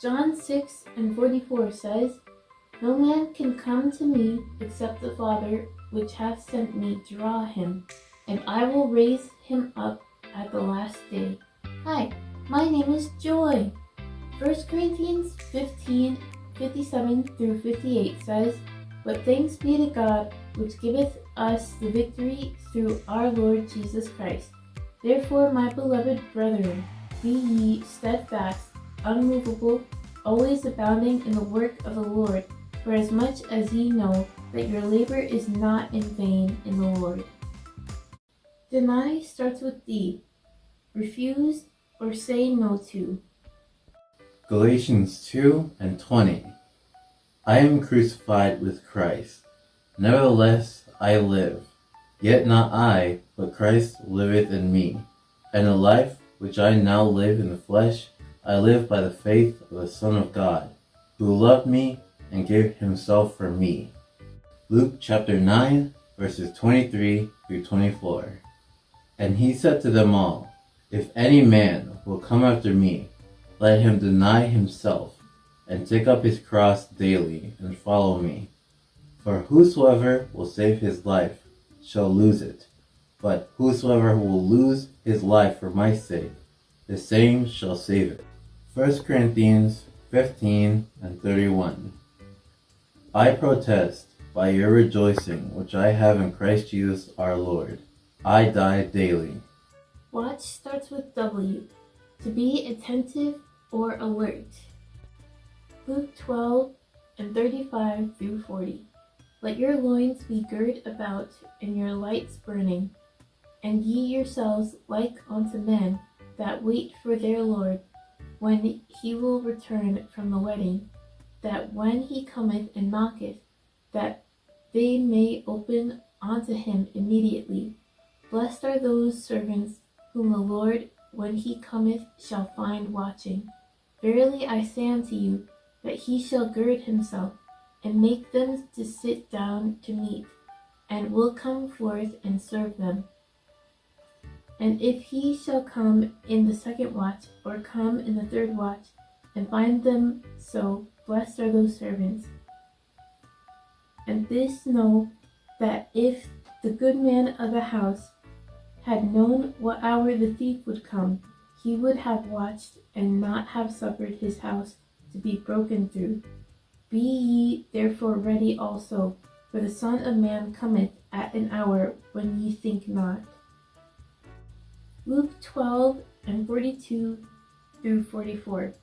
John 6:44 says, "No man can come to me except the Father which hath sent me draw him, and I will raise him up at the last day." Hi, my name is Joy. 1 Corinthians 15:57-58 says, "But thanks be to God, which giveth us the victory through our Lord Jesus Christ. Therefore, my beloved brethren, be ye steadfast, unmovable, always abounding in the work of the Lord, for as much as ye know that your labor is not in vain in the Lord." Deny starts with D. Refuse or say no to. Galatians 2:20. I am crucified with Christ. Nevertheless I live. Yet not I, but Christ liveth in me. And the life which I now live in the flesh, I live by the faith of the Son of God, who loved me and gave himself for me. Luke chapter 9, verses 23-24. And he said to them all, If any man will come after me, let him deny himself, and take up his cross daily, and follow me. For whosoever will save his life shall lose it, but whosoever will lose his life for my sake, the same shall save it. 1 Corinthians 15:31. I protest by your rejoicing which I have in Christ Jesus our Lord. I die daily. Watch starts with W. To be attentive or alert. Luke 12:35-40. Let your loins be girt about, and your lights burning, and ye yourselves like unto men that wait for their Lord, when he will return from the wedding, that when he cometh and knocketh, that they may open unto him immediately. Blessed are those servants whom the Lord, when he cometh, shall find watching. Verily I say unto you, that he shall gird himself, and make them to sit down to meat, and will come forth and serve them. And if he shall come in the second watch, or come in the third watch, and find them so, blessed are those servants. And this know, that if the good man of the house had known what hour the thief would come, he would have watched and not have suffered his house to be broken through. Be ye therefore ready also, for the Son of Man cometh at an hour when ye think not. Luke 12:42-44.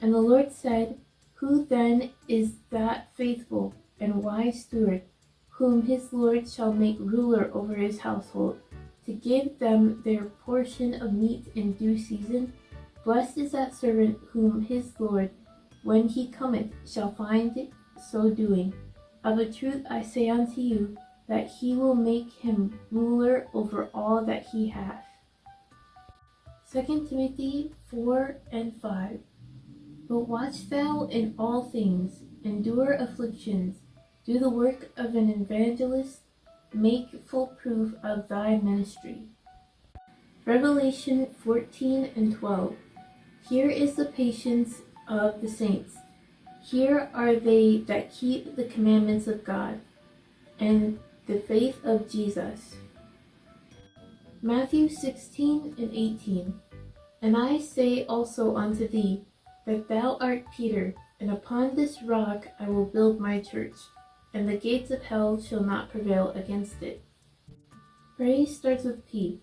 And the Lord said, Who then is that faithful and wise steward, whom his Lord shall make ruler over his household, to give them their portion of meat in due season? Blessed is that servant whom his Lord, when he cometh, shall find so doing. Of a truth I say unto you, that he will make him ruler over all that he hath. 2 Timothy 4:5. But watch thou in all things, endure afflictions, do the work of an evangelist, make full proof of thy ministry. Revelation 14:12. Here is the patience of the saints. Here are they that keep the commandments of God, and the faith of Jesus. Matthew 16:18. And I say also unto thee, that thou art Peter, and upon this rock I will build my church, and the gates of hell shall not prevail against it. Praise starts with P,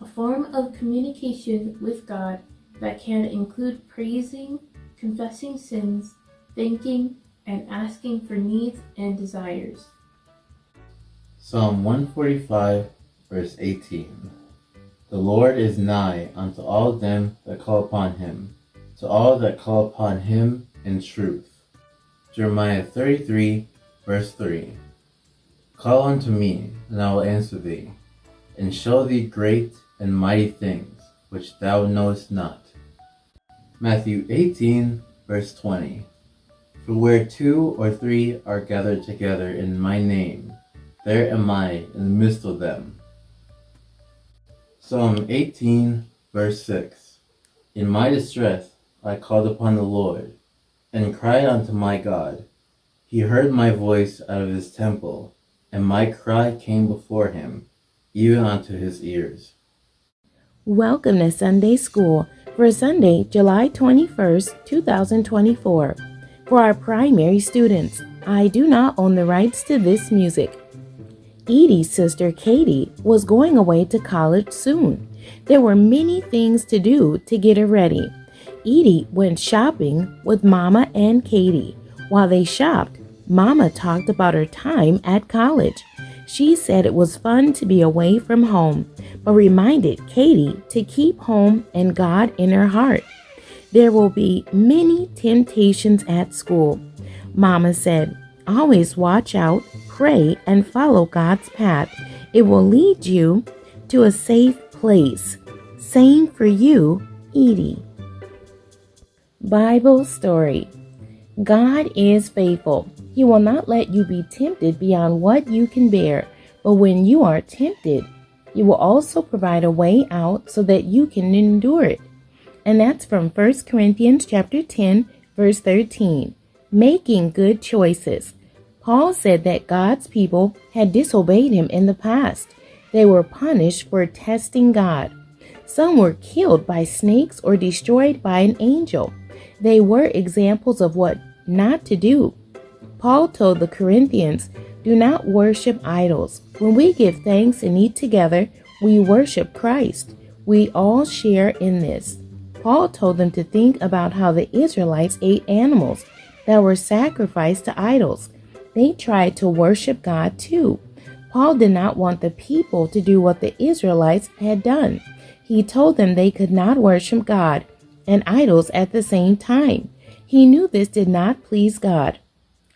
a form of communication with God that can include praising, confessing sins, thanking, and asking for needs and desires. Psalm 145, verse 18. The Lord is nigh unto all them that call upon him, to all that call upon him in truth. Jeremiah 33, verse 3. Call unto me, and I will answer thee, and show thee great and mighty things, which thou knowest not. Matthew 18, verse 20. For where 2 or 3 are gathered together in my name, there am I in the midst of them. Psalm 18, verse 6. In my distress I called upon the Lord, and cried unto my God. He heard my voice out of his temple, and my cry came before him, even unto his ears. Welcome to Sunday School for Sunday, July 21st, 2024. For our primary students, I do not own the rights to this music. Edie's sister Katie was going away to college soon. There were many things to do to get her ready. Edie went shopping with Mama and Katie. While they shopped, Mama talked about her time at college. She said it was fun to be away from home, but reminded Katie to keep home and God in her heart. There will be many temptations at school. Mama said, always watch out, pray, and follow God's path. It will lead you to a safe place. Same for you, Edie. Bible story. God is faithful. He will not let you be tempted beyond what you can bear. But when you are tempted, He will also provide a way out so that you can endure it. And that's from 1 Corinthians chapter 10, verse 13. Making good choices. Paul said that God's people had disobeyed him in the past. They were punished for testing God. Some were killed by snakes or destroyed by an angel. They were examples of what not to do. Paul told the Corinthians, do not worship idols. When we give thanks and eat together, we worship Christ. We all share in this. Paul told them to think about how the Israelites ate animals that were sacrificed to idols. They tried to worship God too. Paul did not want the people to do what the Israelites had done. He told them they could not worship God and idols at the same time. He knew this did not please God.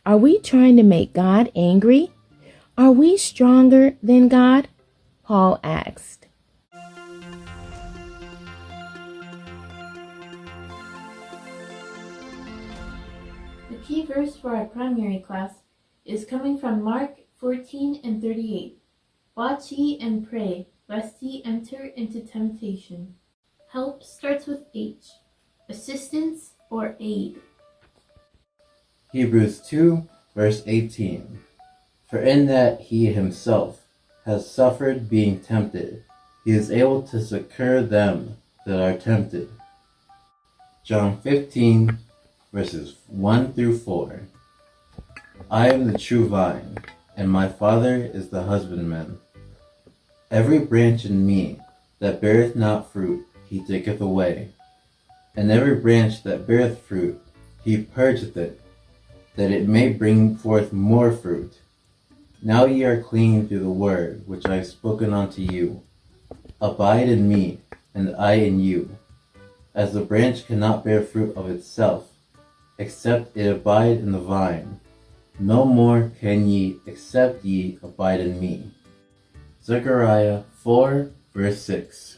Are we trying to make God angry? Are we stronger than God? Paul asked. The key verse for our primary class is coming from Mark 14 and 38. Watch ye and pray, lest ye enter into temptation. Help starts with H. Assistance or aid. Hebrews 2, verse 18. For in that he himself has suffered being tempted, he is able to succor them that are tempted. John 15, verses 1 through 4. I am the true vine, and my Father is the husbandman. Every branch in me that beareth not fruit, he taketh away. And every branch that beareth fruit, he purgeth it, that it may bring forth more fruit. Now ye are clean through the word which I have spoken unto you. Abide in me, and I in you. As the branch cannot bear fruit of itself, except it abide in the vine, no more can ye, except ye abide in me. Zechariah 4, verse 6.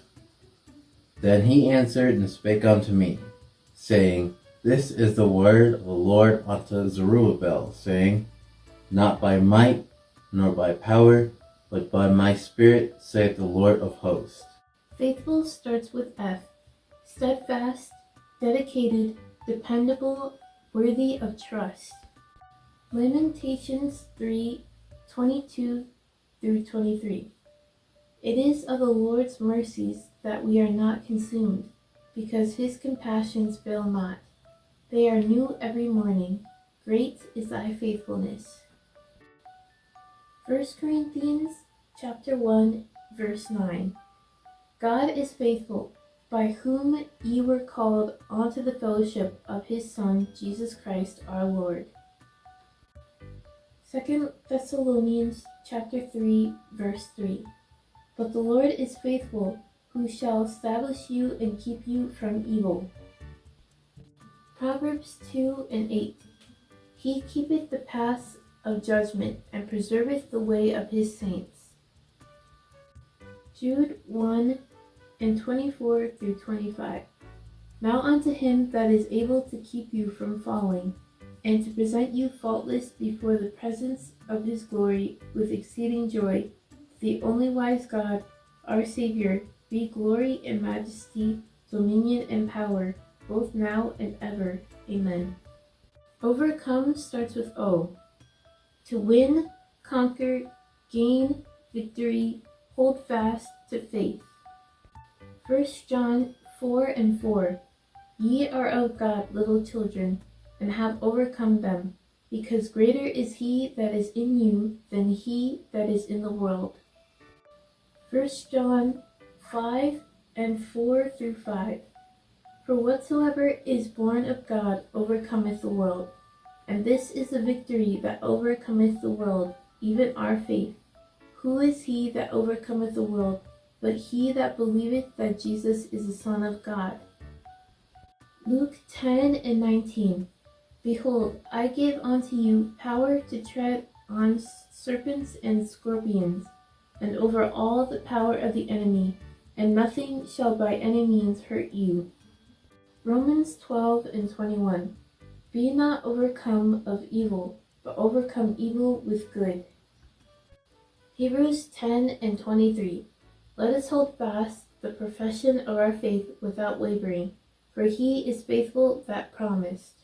Then he answered and spake unto me, saying, This is the word of the Lord unto Zerubbabel, saying, Not by might, nor by power, but by my Spirit, saith the Lord of hosts. Faithful starts with F. Steadfast, dedicated, dependable, worthy of trust. Lamentations 3:22 through 23. It is of the Lord's mercies that we are not consumed, because his compassions fail not. They are new every morning. Great is thy faithfulness. 1 Corinthians chapter 1, verse 9. God is faithful, by whom ye were called unto the fellowship of his Son, Jesus Christ our Lord. 2 Thessalonians chapter 3, verse 3. But the Lord is faithful, who shall establish you and keep you from evil. Proverbs 2 and 8. He keepeth the paths of judgment, and preserveth the way of his saints. Jude 1 and 24 through 25. Now unto him that is able to keep you from falling, and to present you faultless before the presence of his glory with exceeding joy, the only wise God, our Savior, be glory and majesty, dominion and power, both now and ever. Amen. Overcome starts with O. To win, conquer, gain, victory, hold fast to faith. 1 John 4:4. Ye are of God, little children, and have overcome them, because greater is he that is in you than he that is in the world. 1 John 5:4-5. For whatsoever is born of God overcometh the world. And this is the victory that overcometh the world, even our faith. Who is he that overcometh the world, but he that believeth that Jesus is the Son of God? Luke 10:19. Behold, I give unto you power to tread on serpents and scorpions, and over all the power of the enemy, and nothing shall by any means hurt you. Romans 12:21. Be not overcome of evil, but overcome evil with good. Hebrews 10:23. Let us hold fast the profession of our faith without wavering, for he is faithful that promised.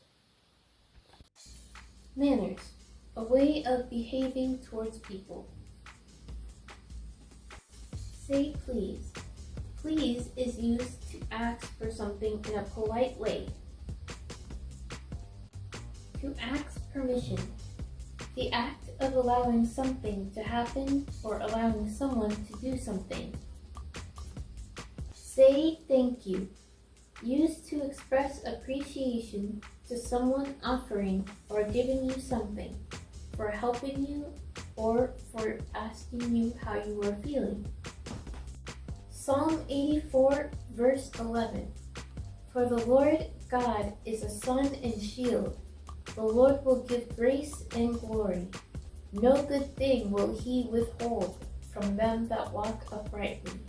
Manners, a way of behaving towards people. Say please. Please is used to ask for something in a polite way. To ask permission. The act of allowing something to happen or allowing someone to do something. Say thank you. Used to express appreciation to someone offering or giving you something, for helping you, or for asking you how you are feeling. Psalm 84:11. For the Lord God is a sun and shield. The Lord will give grace and glory. No good thing will he withhold from them that walk uprightly.